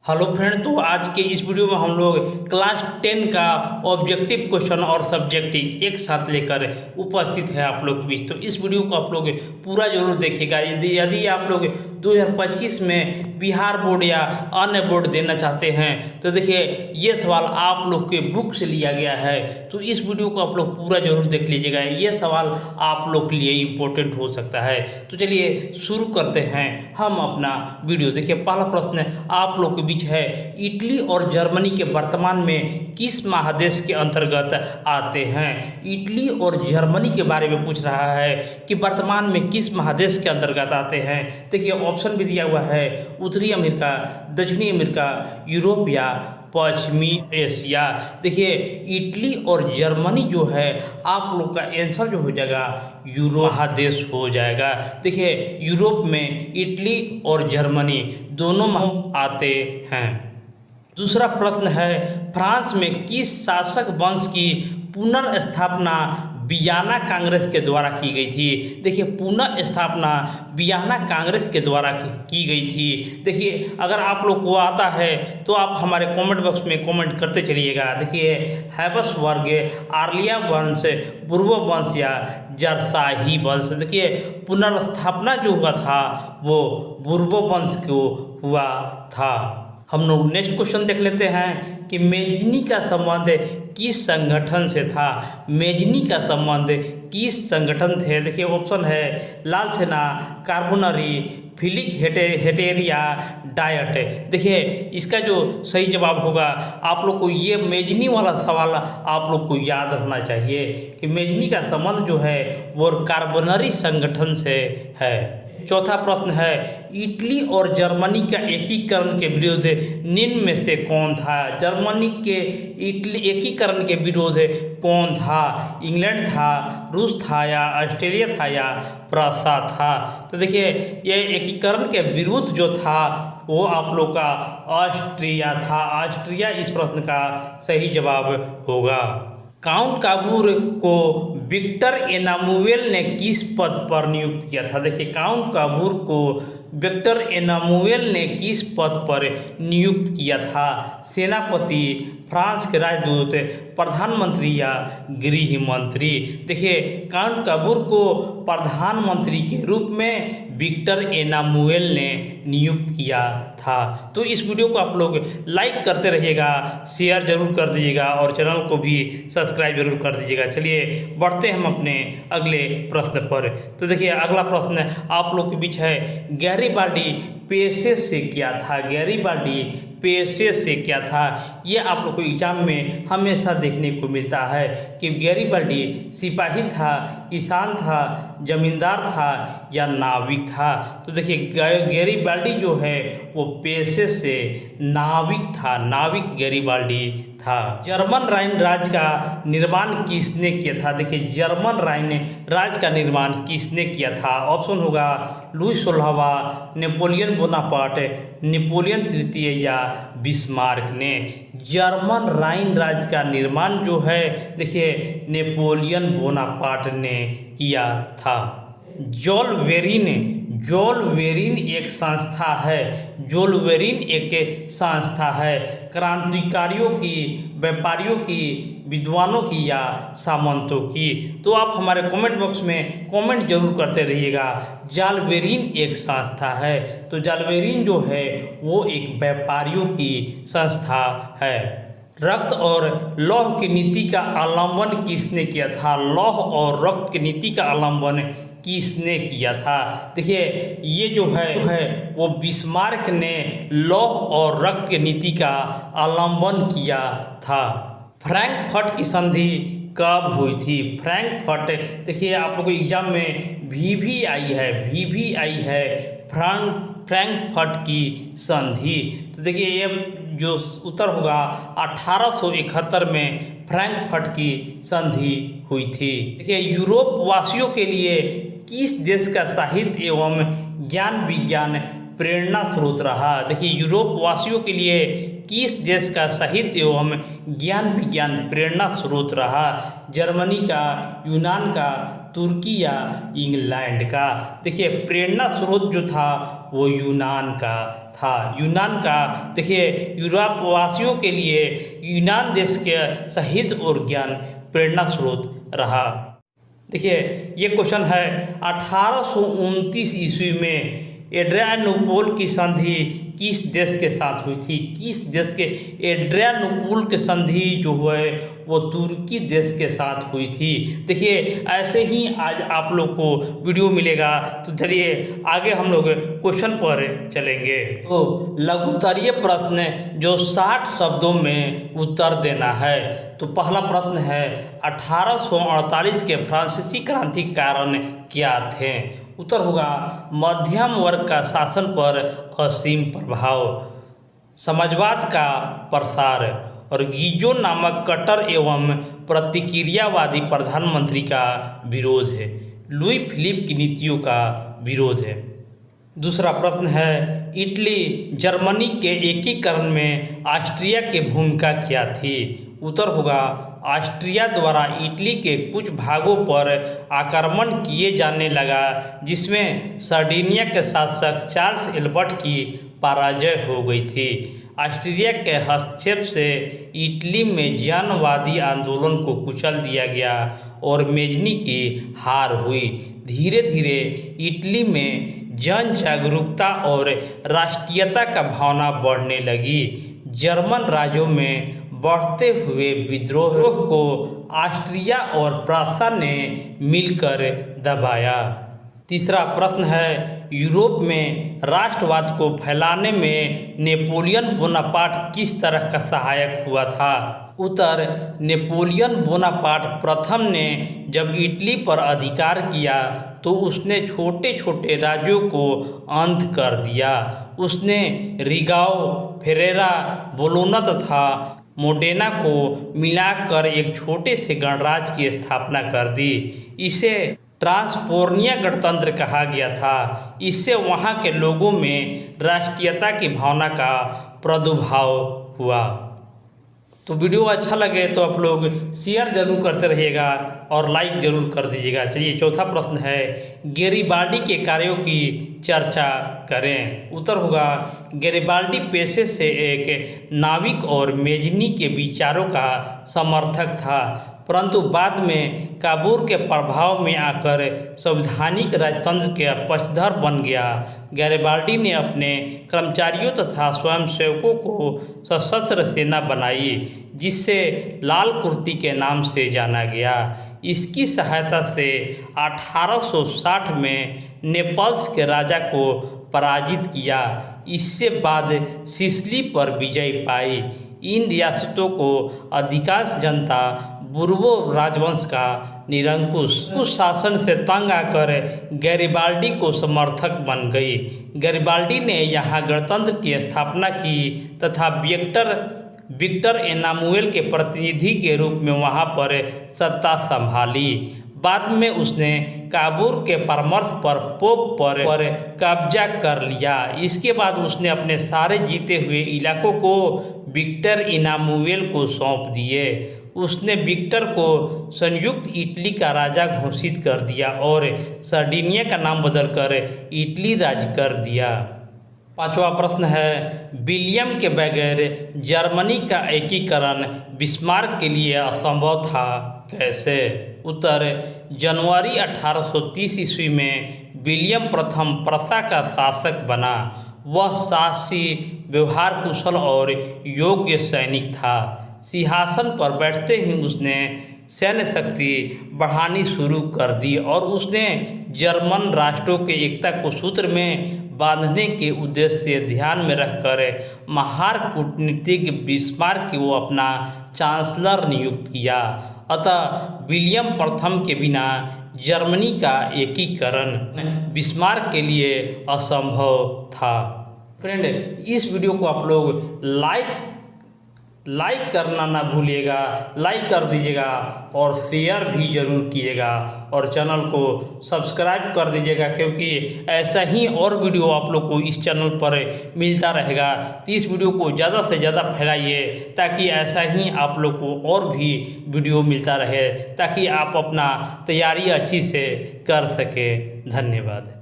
Hello friend, तो आज के इस वीडियो में हम लोग क्लास 10 का ऑब्जेक्टिव क्वेश्चन और सब्जेक्टिव एक साथ लेकर उपस्थित है आप लोग के बीच। तो इस वीडियो को आप लोग पूरा जरूर देखिएगा। यदि आप लोग 2025 में बिहार बोर्ड या अन्य बोर्ड देना चाहते हैं तो देखिए ये सवाल आप लोग के बुक से लिया गया है। तो इस वीडियो को आप लोग पूरा जरूर देख लीजिएगा, ये सवाल आप लोग के लिए इम्पोर्टेंट हो सकता है। तो चलिए शुरू करते हैं हम अपना वीडियो। देखिए पहला प्रश्न आप लोग के बीच है, इटली और जर्मनी के वर्तमान में किस महादेश के अंतर्गत आते हैं। इटली और जर्मनी के बारे में पूछ रहा है कि वर्तमान में किस महादेश के अंतर्गत आते हैं। देखिए ऑप्शन भी दिया हुआ है, उत्तरी अमेरिका, दक्षिणी अमेरिका, यूरोप या पश्चिमी एशिया। देखिए इटली और जर्मनी जो है आप लोग का आंसर जो हो जाएगा यूरोप महादेश हो जाएगा। देखिए यूरोप में इटली और जर्मनी दोनों आते हैं। दूसरा प्रश्न है, फ्रांस में किस शासक वंश की पुनर्स्थापना वियना कांग्रेस के द्वारा की गई थी। देखिए पुनः स्थापना वियना कांग्रेस के द्वारा की गई थी। देखिए अगर आप लोग को आता है तो आप हमारे कमेंट बॉक्स में कमेंट करते चलिएगा। देखिए हैब्सबर्ग, आर्लिया वंश, बुर्बो वंश या जरशाही वंश। देखिए पुनर्स्थापना जो हुआ था वो बुर्बो वंश को हुआ था। हम लोग नेक्स्ट क्वेश्चन देख लेते हैं कि मेजनी का संबंध किस संगठन से था। मेजनी का संबंध किस संगठन थे। देखिए ऑप्शन है लाल सेना, कार्बोनरी, फिलिक हेटेरिया, डायट। देखिए इसका जो सही जवाब होगा आप लोग को ये मेजनी वाला सवाल आप लोग को याद रखना चाहिए कि मेजनी का संबंध जो है वो कार्बोनरी संगठन से है। चौथा प्रश्न है, इटली और जर्मनी का एकीकरण के विरोध निम्न में से कौन था। जर्मनी के इटली एकीकरण के विरोध कौन था। इंग्लैंड था, रूस था या ऑस्ट्रेलिया था या प्रूसिया था। तो देखिए ये एकीकरण के विरुद्ध जो था वो आप लोग का ऑस्ट्रिया था। ऑस्ट्रिया इस प्रश्न का सही जवाब होगा। काउंट काबूर को विक्टर एनामुएल ने किस पद पर नियुक्त किया था। देखिए काउंट काबूर को विक्टर एनामुएल ने किस पद पर नियुक्त किया था। सेनापति, फ्रांस के राजदूत, प्रधानमंत्री या गृह मंत्री। देखिए काउंट काबूर को प्रधानमंत्री के रूप में विक्टर एनामुएल ने नियुक्त किया था। तो इस वीडियो को आप लोग लाइक करते रहिएगा, शेयर जरूर कर दीजिएगा और चैनल को भी सब्सक्राइब जरूर कर दीजिएगा। चलिए बढ़ते हम अपने अगले प्रश्न पर। तो देखिए अगला प्रश्न आप लोग के बीच है, गैरीबाल्डी पेशे से क्या था। गैरीबाल्डी पेशे से क्या था। ये आप लोग को एग्जाम में हमेशा देखने को मिलता है कि गैरीबाल्डी सिपाही था, किसान था, जमींदार था या नाविक था। तो देखिए गैरीबाल्डी जो है वो पेशे से नाविक था, नाविक गैरीबाल्डी था। जर्मन राइन राज्य का निर्माण किसने किया था। देखिए जर्मन राइन राज्य का निर्माण किसने किया था। ऑप्शन होगा लुई 16वां, नेपोलियन बोनापार्ट, नेपोलियन तृतीय या बिस्मार्क ने। जर्मन राइन राज्य का निर्माण जो है देखिए नेपोलियन बोनापार्ट ने किया था। जोलवेरिन एक संस्था है। जोलवेरिन एक संस्था है क्रांतिकारियों की, व्यापारियों की, विद्वानों की या सामंतों की। तो आप हमारे कमेंट बॉक्स में कमेंट जरूर करते रहिएगा। जोलवेरिन एक संस्था है, तो जोलवेरिन जो है वो एक व्यापारियों की संस्था है। रक्त और लौह की नीति का अवलंबन किसने किया था। लौह और रक्त की नीति का अवलंबन किसने किया था। देखिए ये जो है वो बिस्मार्क ने लौह और रक्त की नीति का अवलंबन किया था। फ्रैंकफर्ट की संधि कब हुई थी। फ्रैंकफर्ट देखिए आप लोगों को एग्जाम में भी आई है फ्रैंकफर्ट की संधि। तो देखिए ये जो उत्तर होगा 1871 में फ्रैंकफर्ट की संधि हुई थी। देखिए यूरोप वासियों के लिए किस देश का साहित्य एवं ज्ञान विज्ञान प्रेरणा स्रोत रहा। देखिए यूरोप वासियों के लिए किस देश का साहित्य एवं ज्ञान विज्ञान प्रेरणा स्रोत रहा। जर्मनी का, यूनान का, तुर्की या इंग्लैंड का। देखिए प्रेरणा स्रोत जो था वो यूनान का था। यूनान का देखिए यूरोप वासियों के लिए यूनान देश के साहित्य और ज्ञान प्रेरणा स्रोत रहा। देखिए ये क्वेश्चन है 1829 ईस्वी में एड्रियानोपोल की संधि किस देश के साथ हुई थी? किस देश के एड्रियानोपोल की संधि जो है वो तुर्की देश के साथ हुई थी। देखिए ऐसे ही आज आप लोग को वीडियो मिलेगा। तो चलिए आगे हम लोग क्वेश्चन पर चलेंगे। तो लघुत्तरीय प्रश्न जो 60 शब्दों में उत्तर देना है। तो पहला प्रश्न है 1848 के फ्रांसीसी क्रांति के कारण क्या थे? उत्तर होगा मध्यम वर्ग का शासन पर असीम प्रभाव, समाजवाद का प्रसार और गीजो नामक कट्टर एवं प्रतिक्रियावादी प्रधानमंत्री का विरोध है। लुई फिलिप की नीतियों का विरोध है। दूसरा प्रश्न है इटली जर्मनी के एकीकरण में ऑस्ट्रिया की भूमिका क्या थी? उत्तर होगा ऑस्ट्रिया द्वारा इटली के कुछ भागों पर आक्रमण किए जाने लगा, जिसमें सर्डिनिया के शासक चार्ल्स एल्बर्ट की पराजय हो गई थी। ऑस्ट्रिया के हस्तक्षेप से इटली में जनवादी आंदोलन को कुचल दिया गया और मेजनी की हार हुई। धीरे धीरे इटली में जन जागरूकता और राष्ट्रीयता का भावना बढ़ने लगी। जर्मन राज्यों में बढ़ते हुए विद्रोह को ऑस्ट्रिया और प्रासा ने मिलकर दबाया। तीसरा प्रश्न है यूरोप में राष्ट्रवाद को फैलाने में नेपोलियन बोनापार्ट किस तरह का सहायक हुआ था? उत्तर नेपोलियन बोनापार्ट प्रथम ने जब इटली पर अधिकार किया तो उसने छोटे छोटे राज्यों को अंत कर दिया। उसने रिगाओ, फेरेरा, बोलोना तथा मोडेना को मिलाकर एक छोटे से गणराज्य की स्थापना कर दी। इसे ट्रांसपोर्निया गणतंत्र कहा गया था। इससे वहाँ के लोगों में राष्ट्रीयता की भावना का प्रादुर्भाव हुआ। तो वीडियो अच्छा लगे तो आप लोग शेयर जरूर करते रहिएगा और लाइक जरूर कर दीजिएगा। चलिए चौथा प्रश्न है गैरिबाल्डी के कार्यों की चर्चा करें। उत्तर होगा गैरिबाल्डी पेशे से एक नाविक और मेजनी के विचारों का समर्थक था, परंतु बाद में काबूल के प्रभाव में आकर संवैधानिक राजतंत्र के पक्षधर बन गया। गैरिबाल्डी ने अपने कर्मचारियों तथा स्वयंसेवकों को सशस्त्र सेना बनाई, जिससे लाल कुर्ती के नाम से जाना गया। इसकी सहायता से 1860 में नेपल्स के राजा को पराजित किया। इससे बाद सिसिली पर विजय पाई। इन रियासतों को अधिकांश जनता बुर्बो राजवंश का निरंकुश शासन से तंग आकर गैरिबाल्डी को समर्थक बन गई। गैरिबाल्डी ने यहाँ गणतंत्र की स्थापना की तथा विक्टर एनामुएल के प्रतिनिधि के रूप में वहाँ पर सत्ता संभाली। बाद में उसने काबूल के परामर्श पर पोप पर कब्जा कर लिया। इसके बाद उसने अपने सारे जीते हुए इलाकों को विक्टर एनामुएल को सौंप दिए। उसने विक्टर को संयुक्त इटली का राजा घोषित कर दिया और सर्डिनिया का नाम बदलकर इटली राज्य कर दिया। पांचवा प्रश्न है विलियम के बगैर जर्मनी का एकीकरण बिस्मार्क के लिए असंभव था, कैसे? उत्तर जनवरी 1830 ईस्वी में विलियम प्रथम प्रसा का शासक बना। वह साहसी, व्यवहार कुशल और योग्य सैनिक था। सिंहासन पर बैठते ही उसने सैन्य शक्ति बढ़ानी शुरू कर दी और उसने जर्मन राष्ट्रों की एकता को सूत्र में बांधने के उद्देश्य से ध्यान में रखकर महार कूटनीतिज्ञ बिस्मार्क को अपना चांसलर नियुक्त किया। अतः विलियम प्रथम के बिना जर्मनी का एकीकरण बिस्मार्क के लिए असंभव था। फ्रेंड, इस वीडियो को आप लोग लाइक करना ना भूलिएगा, लाइक कर दीजिएगा और शेयर भी ज़रूर कीजिएगा और चैनल को सब्सक्राइब कर दीजिएगा, क्योंकि ऐसा ही और वीडियो आप लोग को इस चैनल पर मिलता रहेगा। तो इस वीडियो को ज़्यादा से ज़्यादा फैलाइए ताकि ऐसा ही आप लोग को और भी वीडियो मिलता रहे, ताकि आप अपना तैयारी अच्छी से कर सके। धन्यवाद।